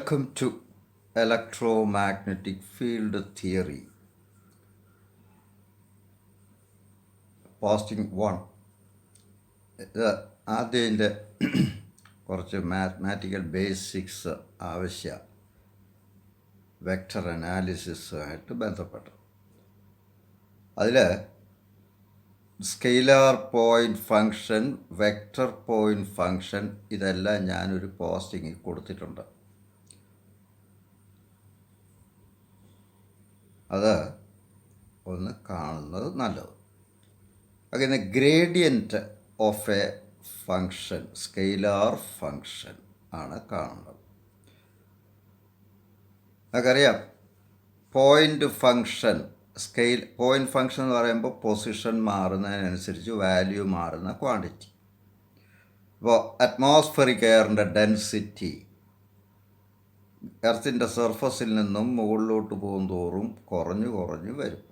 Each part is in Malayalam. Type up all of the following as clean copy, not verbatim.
Welcome to Electromagnetic Field Theory. Posting 1. ഇത് ആദ്യത്തിൻ്റെ കുറച്ച് മാത്തമാറ്റിക്കൽ ബേസിക്സ് ആവശ്യ വെക്ടർ അനാലിസിസുമായിട്ട് ബന്ധപ്പെട്ടു. അതിൽ scalar point function, vector point function ഇതെല്ലാം ഞാനൊരു പോസ്റ്റിങ്ങിൽ കൊടുത്തിട്ടുണ്ട്. അത് ഒന്ന് കാണുന്നത് നല്ലത്. അങ്ങനെ gradient of A function, scalar function ആണ് കാണുന്നത്. നമുക്കറിയാം പോയിൻ്റ് ഫങ്ഷൻ, പോയിൻ്റ് ഫങ്ഷൻ എന്ന് പറയുമ്പോൾ പൊസിഷൻ മാറുന്നതിനനുസരിച്ച് വാല്യൂ മാറുന്ന ക്വാണ്ടിറ്റി. ഇപ്പോൾ അറ്റ്മോസ്ഫിയറിക് എയറിൻ്റെ ഡെൻസിറ്റി എർത്തിൻ്റെ സർഫസിൽ നിന്നും മുകളിലോട്ട് പോകും തോറും കുറഞ്ഞു വരും.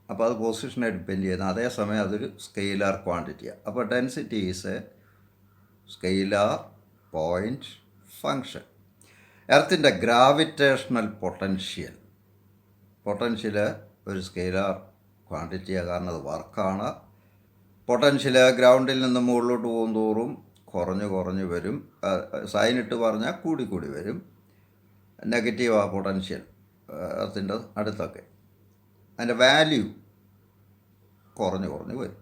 അപ്പോൾ അത് പൊസിഷനെ ഡിപ്പെൻഡ് ചെയ്യുന്ന, അതേസമയം അതൊരു സ്കെയിലാർ ക്വാണ്ടിറ്റിയാണ്. അപ്പോൾ density is a scalar point function. എർത്തിൻ്റെ ഗ്രാവിറ്റേഷണൽ പൊട്ടൻഷ്യൽ ഒരു സ്കെയിലാർ ക്വാണ്ടിറ്റിയാണ്, കാരണം അത് വർക്കാണ്. പൊട്ടൻഷ്യൽ ഗ്രൗണ്ടിൽ നിന്ന് മുകളിലോട്ട് പോകും തോറും കുറഞ്ഞു വരും. സൈനിട്ട് പറഞ്ഞാൽ കൂടി വരും. നെഗറ്റീവ് ആ പൊട്ടൻഷ്യൽ എർത്തിൻ്റെ അടുത്തൊക്കെ. അതിൻ്റെ വാല്യൂ കുറഞ്ഞു വരും.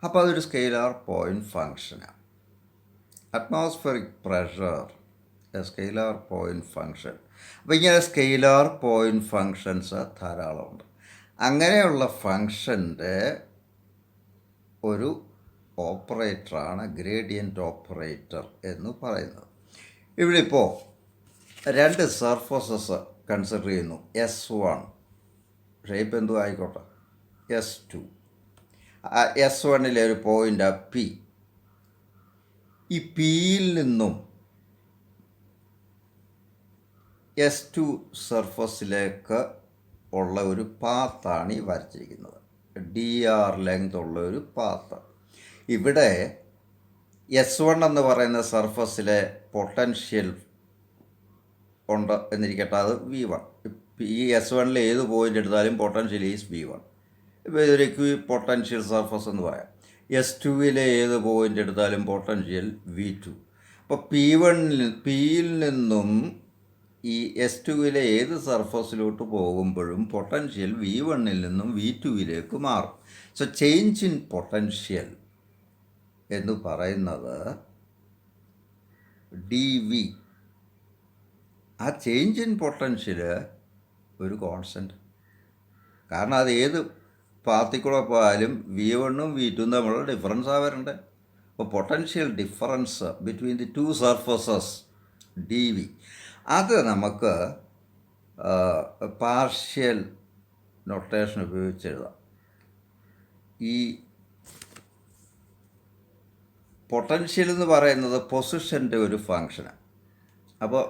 അപ്പോൾ അതൊരു സ്കെയിലാർ പോയിൻ്റ് ഫങ്ഷനാണ്. Atmospheric pressure a scalar point function. അപ്പോൾ ഇങ്ങനെ സ്കെയിലാർ പോയിൻ്റ് ഫങ്ഷൻസ് ധാരാളമുണ്ട്. അങ്ങനെയുള്ള ഫങ്ഷൻ്റെ ഒരു ഓപ്പറേറ്ററാണ് ഗ്രേഡിയൻ്റ് ഓപ്പറേറ്റർ എന്ന് പറയുന്നത്. ഇവിടെ ഇപ്പോൾ രണ്ട് സർഫസസ് കൺസിഡർ ചെയ്യുന്നു. S1 ഷേപ്പ് എന്തും ആയിക്കോട്ടെ, S2. S1 ഒരു പോയിൻ്റ് P. ഈ പിയിൽ നിന്നും S2 സർഫസിലേക്ക് ഉള്ള ഒരു പാത്താണ് ഈ വരച്ചിരിക്കുന്നത്. dr ലെങ്ത് ഉള്ള ഒരു പാത്ത്. ഇവിടെ S1 എന്ന് പറയുന്ന സർഫസിലെ പൊട്ടൻഷ്യൽ ഉണ്ട് എന്നിരിക്കട്ടെ, അത് V1. ഈ S1 ഏത് പോയിൻ്റ് എടുത്താലും പൊട്ടൻഷ്യൽ ഈസ് V1. ഇപ്പോൾ ഇതൊരു ഇക്വി പൊട്ടൻഷ്യൽ സർഫസ് എന്ന് പറയാം. S2 ഏത് പോയിൻ്റ് എടുത്താലും പൊട്ടൻഷ്യൽ V2. അപ്പോൾ പിയിൽ നിന്നും ഈ S2 ഏത് സർഫസിലോട്ട് പോകുമ്പോഴും പൊട്ടൻഷ്യൽ V1 നിന്നും V2 മാറും. സോ ചേഞ്ച് ഇൻ പൊട്ടൻഷ്യൽ എന്ന് പറയുന്നത് dV. ആ ചേഞ്ച് ഇൻ പൊട്ടൻഷ്യൽ ഒരു കോൺസ്റ്റൻറ്റ്, കാരണം അത് ഏത് പാത്തിക്കൂടെ പോയാലും V1ഉം V2ഉം തമ്മിലുള്ള ഡിഫറൻസാണ് വരേണ്ടത്. അപ്പോൾ potential difference between the two surfaces dV, അത് നമുക്ക് പാർഷ്യൽ നൊട്ടേഷൻ ഉപയോഗിച്ച് എഴുതാം. ഈ പൊട്ടൻഷ്യൽ എന്ന് പറയുന്നത് പൊസിഷൻ്റെ ഒരു ഫങ്ഷനാണ്. അപ്പോൾ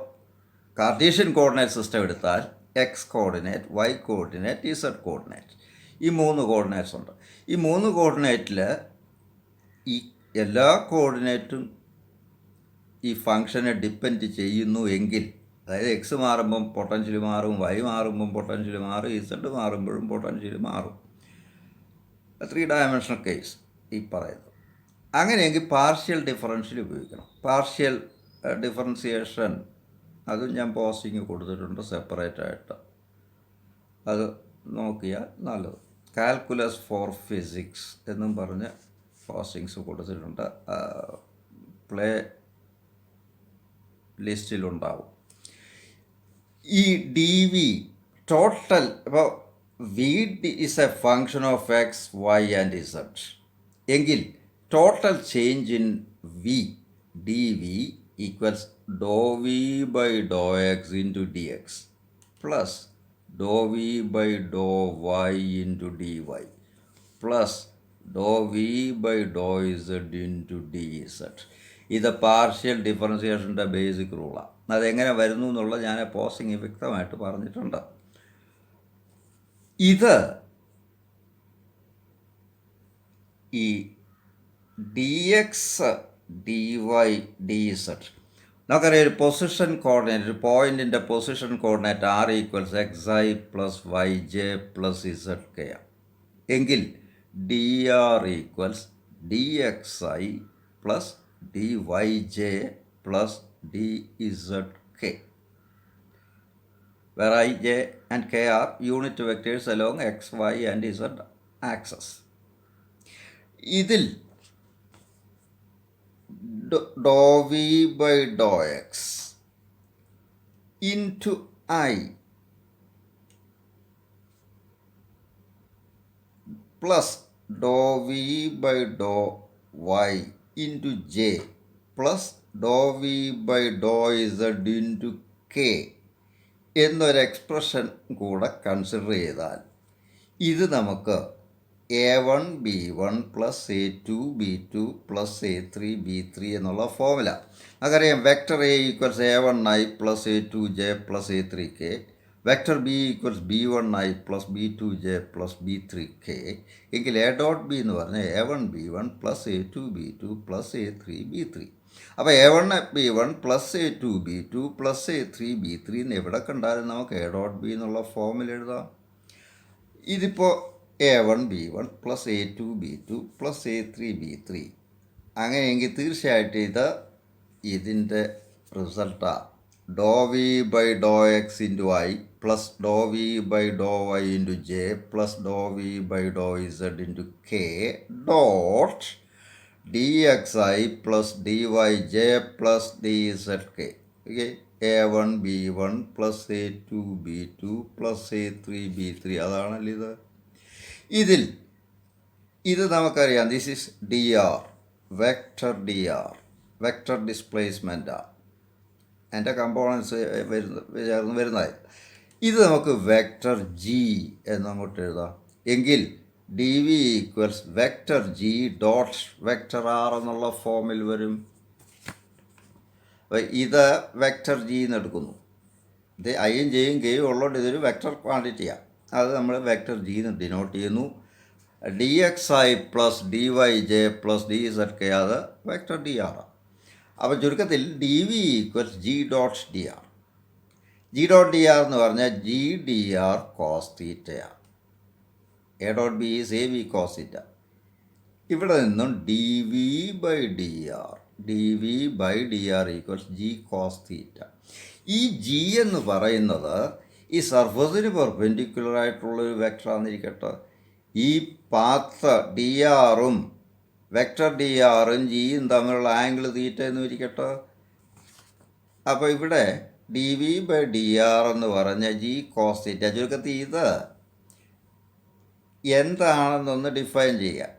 കാർട്ടീഷ്യൻ കോർഡിനേറ്റ് സിസ്റ്റം എടുത്താൽ X coordinate, Y coordinate, Z coordinate, ഈ 3 കോർഡിനേറ്റ്സ് ഉണ്ട്. ഈ 3 കോർഡിനേറ്റിൽ ഈ എല്ലാ കോർഡിനേറ്റും ഈ ഫങ്ഷനെ ഡിപ്പെൻഡ് ചെയ്യുന്നു എങ്കിൽ, അതായത് എക്സ് മാറുമ്പം പൊട്ടൻഷ്യൽ മാറും, വൈ മാറുമ്പം പൊട്ടൻഷ്യൽ മാറും, ഇസഡ് മാറുമ്പോഴും പൊട്ടൻഷ്യൽ മാറും. 3 ഡയമെൻഷണൽ കേസ് ഈ പറയുന്നത്. അങ്ങനെയെങ്കിൽ പാർഷ്യൽ ഡിഫറൻഷ്യൽ ഉപയോഗിക്കണം. പാർഷ്യൽ ഡിഫറൻസിയേഷൻ അതും ഞാൻ പോസ്റ്റിങ് കൊടുത്തിട്ടുണ്ട് സെപ്പറേറ്റ് ആയിട്ട്. അത് നോക്കിയാൽ നല്ലത്. കാൽക്കുലസ് ഫോർ ഫിസിക്സ് എന്നും പറഞ്ഞ് പോസ്റ്റിങ്സ് കൊടുത്തിട്ടുണ്ട്. പ്ലേ ലിസ്റ്റിലുണ്ടാവും. ഈ dV ടോട്ടൽ, ഇപ്പോൾ V is a function of x, y and z എങ്കിൽ total change in V dV equals dou V by dou x into dx plus dou V by dou y into dy plus dou V by dou z into dz. ഇത് പാർഷ്യൽ ഡിഫറൻസിയേഷൻ്റെ ബേസിക് റൂളാണ്. അതെങ്ങനെ വരുന്നു എന്നുള്ളത് ഞാൻ പോസ്റ്റിങ് വ്യക്തമായിട്ട് പറഞ്ഞിട്ടുണ്ട്. ഇത് ഈ dx dy dz നമുക്കറിയാം ഒരു പൊസിഷൻ കോർഡിനേറ്റ്, ഒരു പോയിൻറ്റിൻ്റെ position coordinate R equals X I plus Y J plus Z K എങ്കിൽ D R equals D X I plus D Y J plus D Z K, where I, J and K are unit vectors along x, y and z axis. ഇതിൽ doe V by Dr X into I plus doe V by Dr Y into J plus doe V by Dr Z into K എന്നൊരു എക്സ്പ്രഷൻ കൂടെ കൺസിഡർ ചെയ്താൽ ഇത് നമുക്ക് A1 B1 plus A2 B2 plus A3 B3 എന്നുള്ള ഫോമുല. നമുക്കറിയാം vector A equals A1I plus A2J plus A3K, vector B equals B1I plus B2J plus B3K എങ്കിൽ A ഡോട്ട് B എന്ന് പറഞ്ഞാൽ A1 B1 plus A2 B2 plus A3 B3. അപ്പോൾ A1 B1 plus A2 B2 plus A3 B3 എന്ന് എവിടെ കണ്ടാലും നമുക്ക് A ഡോട്ട് B എന്നുള്ള ഫോമിൽ എഴുതാം. ഇതിപ്പോൾ A1 B1 plus A2 B2 plus A3 B3 അങ്ങനെയെങ്കിൽ തീർച്ചയായിട്ടും ഇതിൻ്റെ റിസൾട്ടാണ് doe V by Dr X into I plus doe V by Dr Y into J plus doe V by Dr Z into K dot D X I plus D Y J plus D Z K. Okay, A1 B1 plus A2 B2 plus A3 B3 അതാണല്ലോ ഇത്. ഇത് നമുക്കറിയാം, this is D R, vector ഡിസ്പ്ലേസ്മെൻറ്റാണ് എൻ്റെ കമ്പോണൻസ് വരുന്നത്. ഇത് നമുക്ക് വെക്ടർ ജി എന്ന് അങ്ങോട്ട് എഴുതാം. എങ്കിൽ D V equals vector G dot vector R എന്നുള്ള ഫോമിൽ വരും. ഇത് വെക്ടർ ജി എന്ന് എടുക്കുന്നു. ഇത് ഐയും ജെയും കെയും ഉള്ളതുകൊണ്ട് ഇതൊരു വെക്ടർ ക്വാണ്ടിറ്റിയാണ്. അത് നമ്മൾ വെക്ടർ ജി എന്ന് ഡിനോട്ട് ചെയ്യുന്നു. D X I plus D Y J plus D Z K അത് വെക്ടർ ഡി ആർ. അപ്പോൾ ചുരുക്കത്തിൽ D V equals G dot D R. G dot D R എന്ന് പറഞ്ഞാൽ ജി ഡി ആർ കോസ് തീറ്റയാണ്. A dot B is A V cos theta. ഇവിടെ നിന്നും D V by D R equals G cos theta. ഈ ജി എന്ന് പറയുന്നത് ഈ സർഫസിന് പെർപെൻഡിക്കുലർ ആയിട്ടുള്ളൊരു വെക്ടറാന്നിരിക്കട്ടെ. ഈ പാത്ത് ഡി ആറും വെക്ടർ ഡി ആറും ജിയും തമ്മിലുള്ള ആംഗിൾ തീറ്റ എന്ന് ഇരിക്കട്ടെ. അപ്പോൾ ഇവിടെ D V by D R എന്ന് പറഞ്ഞ ജി കോസ് തീറ്റ. ചുരുക്കത്തിൽ ഇത് എന്താണെന്നൊന്ന് ഡിഫൈൻ ചെയ്യുക.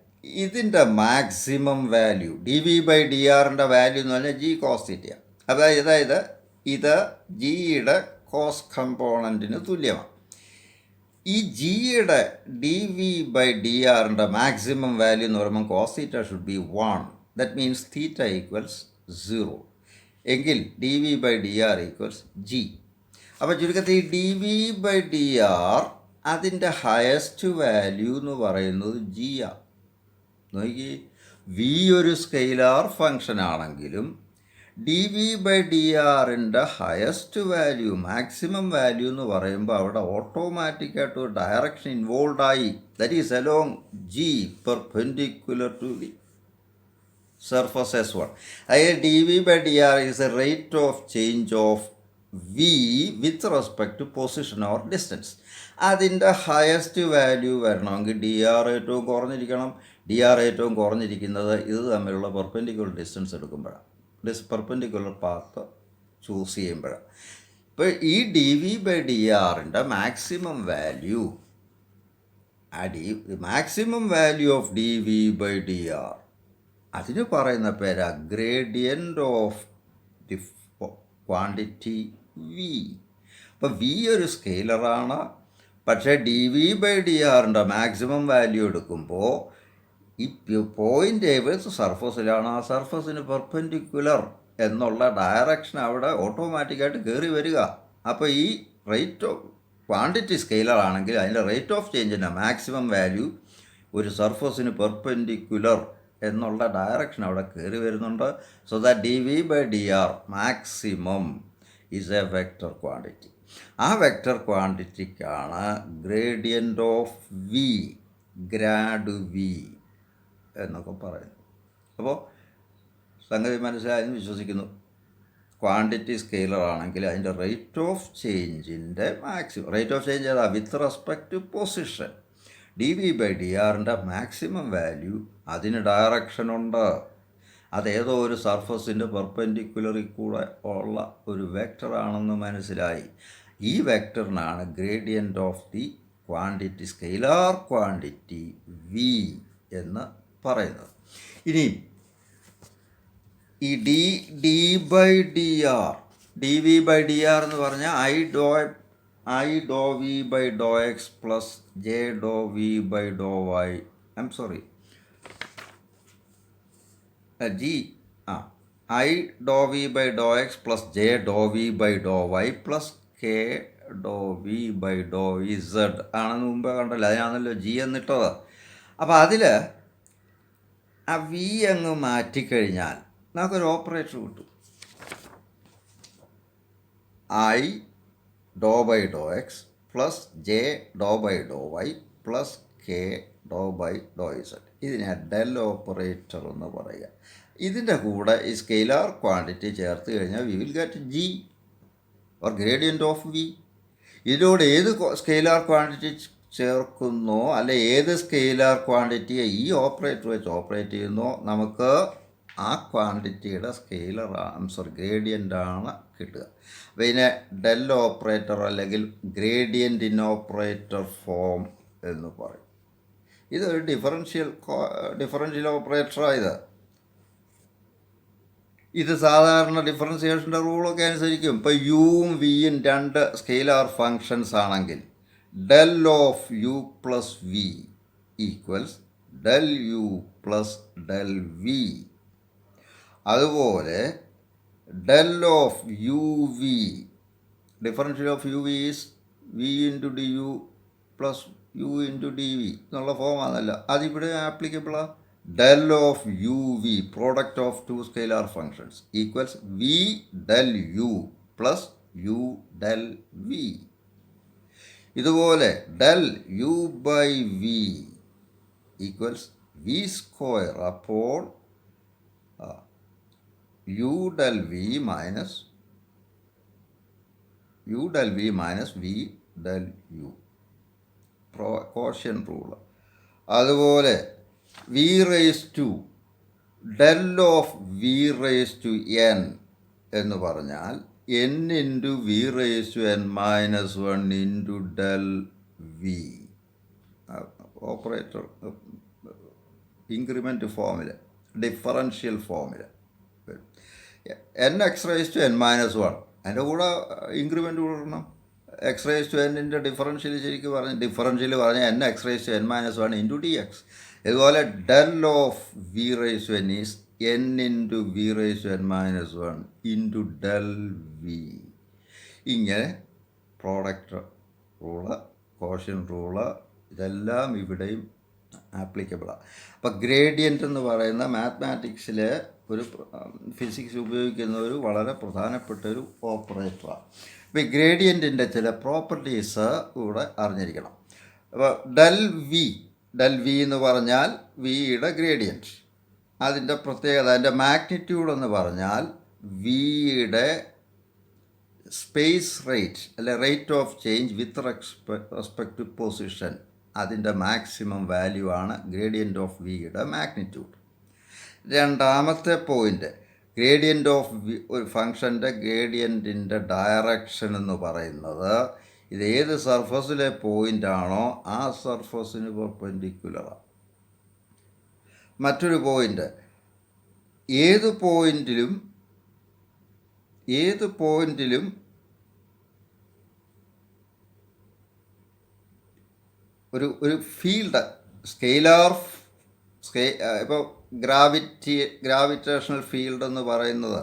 ഇതിൻ്റെ maximum value D V by D ആറിൻ്റെ വാല്യൂ എന്ന് പറഞ്ഞാൽ ജി കോസ് തീറ്റയാണ്. അതായത് ഇത് ജിയുടെ കോസ് കമ്പോണൻറ്റിന് തുല്യമാണ്. ഈ ജിയുടെ ഡി വി ബൈ ഡി ആറിൻ്റെ മാക്സിമം വാല്യൂ എന്ന് പറയുമ്പോൾ cos theta should be 1. That means theta equals 0. എങ്കിൽ D V by D R equals G. അപ്പോൾ ചുരുക്കത്തിൽ ഈ D V by D R അതിൻ്റെ ഹയസ്റ്റ് വാല്യൂ എന്ന് പറയുന്നത് ജി ആണ്. നോക്കി, വി ഒരു സ്കെയിലാർ ഫങ്ഷൻ ആണെങ്കിലും ഡി വി ബൈ ഡി ആറിൻ്റെ ഹയസ്റ്റ് വാല്യൂ മാക്സിമം വാല്യൂ എന്ന് പറയുമ്പോൾ അവിടെ ഓട്ടോമാറ്റിക്കായിട്ട് ഒരു ഡയറക്ഷൻ ഇൻവോൾവായി. That is along G perpendicular to the surface S1. അതായത് D V by D R is a rate of change of V with respect to position or distance. അതിൻ്റെ ഹയസ്റ്റ് വാല്യൂ വരണമെങ്കിൽ ഡി ആർ ഏറ്റവും കുറഞ്ഞിരിക്കണം. ഡി ആർ ഏറ്റവും കുറഞ്ഞിരിക്കുന്നത് ഇത് തമ്മിലുള്ള പെർപെൻഡിക്കുലർ ഡിസ്റ്റൻസ് എടുക്കുമ്പോഴാണ്, പെർപെൻഡിക്കുലർ പാത്ത് ചൂസ് ചെയ്യുമ്പോഴാണ്. ഇപ്പോൾ ഈ ഡി വി ബൈ ഡി ആറിൻ്റെ maximum value maximum value of D V by D R അതിന് പറയുന്ന പേരാ gradient of the quantity V. അപ്പോൾ വി ഒരു സ്കെയിലറാണ്. പക്ഷേ ഡി വി ബൈ ഡി ആറിൻ്റെ മാക്സിമം വാല്യൂ എടുക്കുമ്പോൾ ഈ പോയിൻ്റ് ഏത് സർഫസിലാണ്, ആ സർഫസിന് പെർപെൻഡിക്കുലർ എന്നുള്ള ഡയറക്ഷൻ അവിടെ ഓട്ടോമാറ്റിക്കായിട്ട് കയറി വരിക. അപ്പോൾ ഈ റേറ്റ് ഓഫ് ക്വാണ്ടിറ്റി സ്കെയിലർ ആണെങ്കിൽ അതിൻ്റെ റേറ്റ് ഓഫ് ചേഞ്ചിൻ്റെ മാക്സിമം വാല്യൂ ഒരു സർഫസിന് പെർപെൻഡിക്കുലർ എന്നുള്ള ഡയറക്ഷൻ അവിടെ കയറി വരുന്നുണ്ട്. So that D V by D R maximum is a vector quantity. ആ വെക്റ്റർ ക്വാണ്ടിറ്റിക്കാണ് gradient of V, grad V എന്നൊക്കെ പറയുന്നത്. അപ്പോൾ സംഗതി മനസ്സിലായെന്ന് വിശ്വസിക്കുന്നു. ക്വാണ്ടിറ്റി സ്കെയിലർ ആണെങ്കിൽ അതിൻ്റെ റേറ്റ് ഓഫ് ചേഞ്ചിൻ്റെ മാക്സിമം, റേറ്റ് ഓഫ് ചേഞ്ച് ഏതാ? With respect to position. D V by D ആറിൻ്റെ മാക്സിമം വാല്യൂ അതിന് ഡയറക്ഷനുണ്ട്. അതേതോ ഒരു സർഫസിൻ്റെ പെർപെൻഡിക്കുലറിൽ കൂടെ ഉള്ള ഒരു വെക്ടറാണെന്ന് മനസ്സിലായി. ഈ വെക്ടറിനാണ് gradient of the quantity, scalar quantity V എന്ന് പറയുന്നത്. ഇനി ഈ D by D R, D V by D R എന്ന് പറഞ്ഞാൽ I doh V by Dr X plus J doh V by Dr Y, I doh V by Dr X plus J doh V by Dr Y plus K doh V by Dr Z ആണെന്ന് മുമ്പ് കണ്ടല്ലോ, അതിനാണല്ലോ ജി എന്നിട്ടത്. അപ്പോൾ അതിൽ ആ വി അങ്ങ് മാറ്റിക്കഴിഞ്ഞാൽ നമുക്കൊരു ഓപ്പറേറ്റർ കിട്ടും. I doh by Dr X plus J doh by Dr Y plus K doh by Dr z. ഇതിനെ ഡെൽ ഓപ്പറേറ്റർ എന്ന് പറയുക. ഇതിൻ്റെ കൂടെ ഈ സ്കെയിലാർ ക്വാണ്ടിറ്റി ചേർത്ത് കഴിഞ്ഞാൽ v will get g or gradient of v. ഇതിലൂടെ ഏത് സ്കെയിലാർ ക്വാണ്ടിറ്റി ചേർക്കുന്നോ അല്ലെ ഏത് സ്കെയിലാർ ക്വാണ്ടിറ്റിയെ ഈ ഓപ്പറേറ്റർ വെച്ച് ഓപ്പറേറ്റ് ചെയ്യുന്നോ നമുക്ക് ആ ക്വാണ്ടിറ്റിയുടെ ഗ്രേഡിയൻ്റാണ് കിട്ടുക. അപ്പോൾ ഇതിനെ ഡെൽ ഓപ്പറേറ്റർ അല്ലെങ്കിൽ ഗ്രേഡിയൻ്റ് ഇൻ ഓപ്പറേറ്റർ ഫോം എന്ന് പറയും. ഇതൊരു ഡിഫറൻഷ്യൽ ഓപ്പറേറ്ററാണ്. ഇത് സാധാരണ ഡിഫറൻസിയേഷൻ്റെ റൂളൊക്കെ അനുസരിക്കും. ഇപ്പോൾ യുവും വിയും രണ്ട് സ്കെയിലാർ ഫങ്ഷൻസ് ആണെങ്കിൽ del of U plus V equals del U plus del V. അതുപോലെ del of U V, differential of U V is V into D U plus U into D V എന്നുള്ള ഫോമാണല്ലോ, അതിവിടെ ആപ്ലിക്കബിളാണ്. Del of U V, product of two scalar functions equals V del U plus U del V. ഇതുപോലെ del U by V equals V square അപ്പോൾ U del V minus V del U, quotient rule. അതുപോലെ V raise to del of V raise to N എന്ന് പറഞ്ഞാൽ N into V raise to N minus one into del V. Operator increment ഫോമിൽ, ഡിഫറൻഷ്യൽ ഫോമിൽ N X raise to N minus one, അതിൻ്റെ കൂടെ ഇൻക്രിമെൻറ്റ് കൂടണം. എക്സ് റേസ് ടു എന്നിൻ്റെ ഡിഫറൻഷ്യൽ ശരിക്കും പറഞ്ഞാൽ N X raise to N minus one into D X. ഇതുപോലെ del of V raise to N is N into V raise to N minus one into del v. ഇങ്ങനെ പ്രോഡക്റ്റ് റൂള്, കോഷ്യൻ റൂള് ഇതെല്ലാം ഇവിടെയും ആപ്ലിക്കബിളാണ്. അപ്പോൾ ഗ്രേഡിയൻ്റ് എന്ന് പറയുന്ന മാത്തമാറ്റിക്സിലെ ഒരു ഫിസിക്സ് ഉപയോഗിക്കുന്ന ഒരു വളരെ പ്രധാനപ്പെട്ട ഒരു ഓപ്പറേറ്ററാണ്. അപ്പോൾ ഈ ഗ്രേഡിയൻറ്റിൻ്റെ ചില പ്രോപ്പർട്ടീസ് ഇവിടെ അറിഞ്ഞിരിക്കണം. അപ്പോൾ ഡെൽ വി എന്ന് പറഞ്ഞാൽ വിയുടെ ഗ്രേഡിയൻറ്റ്, അതിൻ്റെ പ്രത്യേകത, അതിൻ്റെ മാഗ്നിറ്റ്യൂഡ് എന്ന് പറഞ്ഞാൽ വിയുടെ സ്പേസ് റേറ്റ് അല്ലെ rate of change with respect to position, അതിൻ്റെ മാക്സിമം വാല്യൂ ആണ് ഗ്രേഡിയൻ്റ് ഓഫ് വിയുടെ മാഗ്നിറ്റ്യൂഡ്. രണ്ടാമത്തെ പോയിൻ്റ്, ഗ്രേഡിയൻ്റ് ഓഫ് വി, ഒരു ഫങ്ഷൻ്റെ ഗ്രേഡിയൻറ്റിൻ്റെ ഡയറക്ഷൻ എന്ന് പറയുന്നത് ഇത് ഏത് സർഫസിലെ പോയിൻ്റാണോ ആ സർഫസിന് പെർപെൻഡിക്കുലറാണ്. മറ്റൊരു പോയിൻ്റ്, ഏത് പോയിൻറ്റിലും ഒരു ഫീൽഡ് ഇപ്പോൾ ഗ്രാവിറ്റേഷണൽ ഫീൽഡ് എന്ന് പറയുന്നത്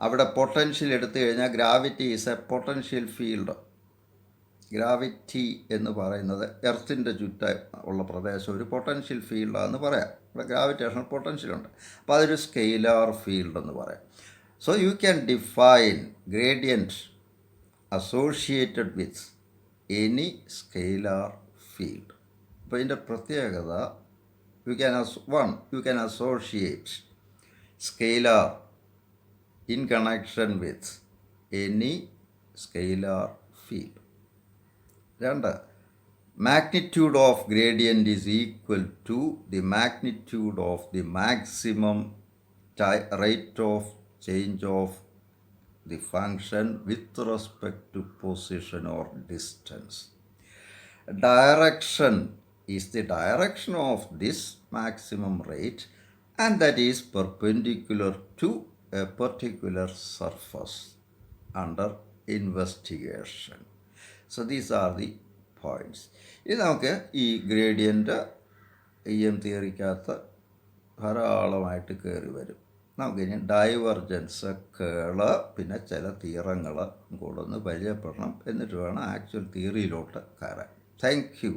അവിടെ പൊട്ടൻഷ്യൽ എടുത്തു കഴിഞ്ഞാൽ gravity is A potential field. Gravity എന്ന് പറയുന്നത് എർത്തിൻ്റെ ചുറ്റും ഉള്ള പ്രദേശം ഒരു പൊട്ടൻഷ്യൽ ഫീൽഡാണെന്ന് പറയാം. ഇവിടെ ഗ്രാവിറ്റേഷണൽ പൊട്ടൻഷ്യൽ ഉണ്ട്. അപ്പോൾ അതൊരു സ്കെയിലാർ ഫീൽഡ് എന്ന് പറയാം. So you can define gradient associated with any scalar field. അപ്പോൾ ഇതിൻ്റെ പ്രത്യേകത you can associate scalar in connection with any scalar field. 2. Magnitude of gradient is equal to the magnitude of the maximum rate of change of the function with respect to position or distance. Direction is the direction of this maximum rate, and that is perpendicular to a particular surface under investigation. So these are the points. ഇത് നമുക്ക് ഈ ഗ്രേഡിയൻ്റ് തിയറിക്കകത്ത് ധാരാളമായിട്ട് കയറി വരും. നമുക്കിനി ഡൈവർജൻസ്, കേള്, പിന്നെ ചില തിയറങ്ങൾ കൂടെ ഒന്ന് പരിചയപ്പെടണം. എന്നിട്ട് വേണം ആക്ച്വൽ തിയറിയിലോട്ട് കയറാൻ. Thank you.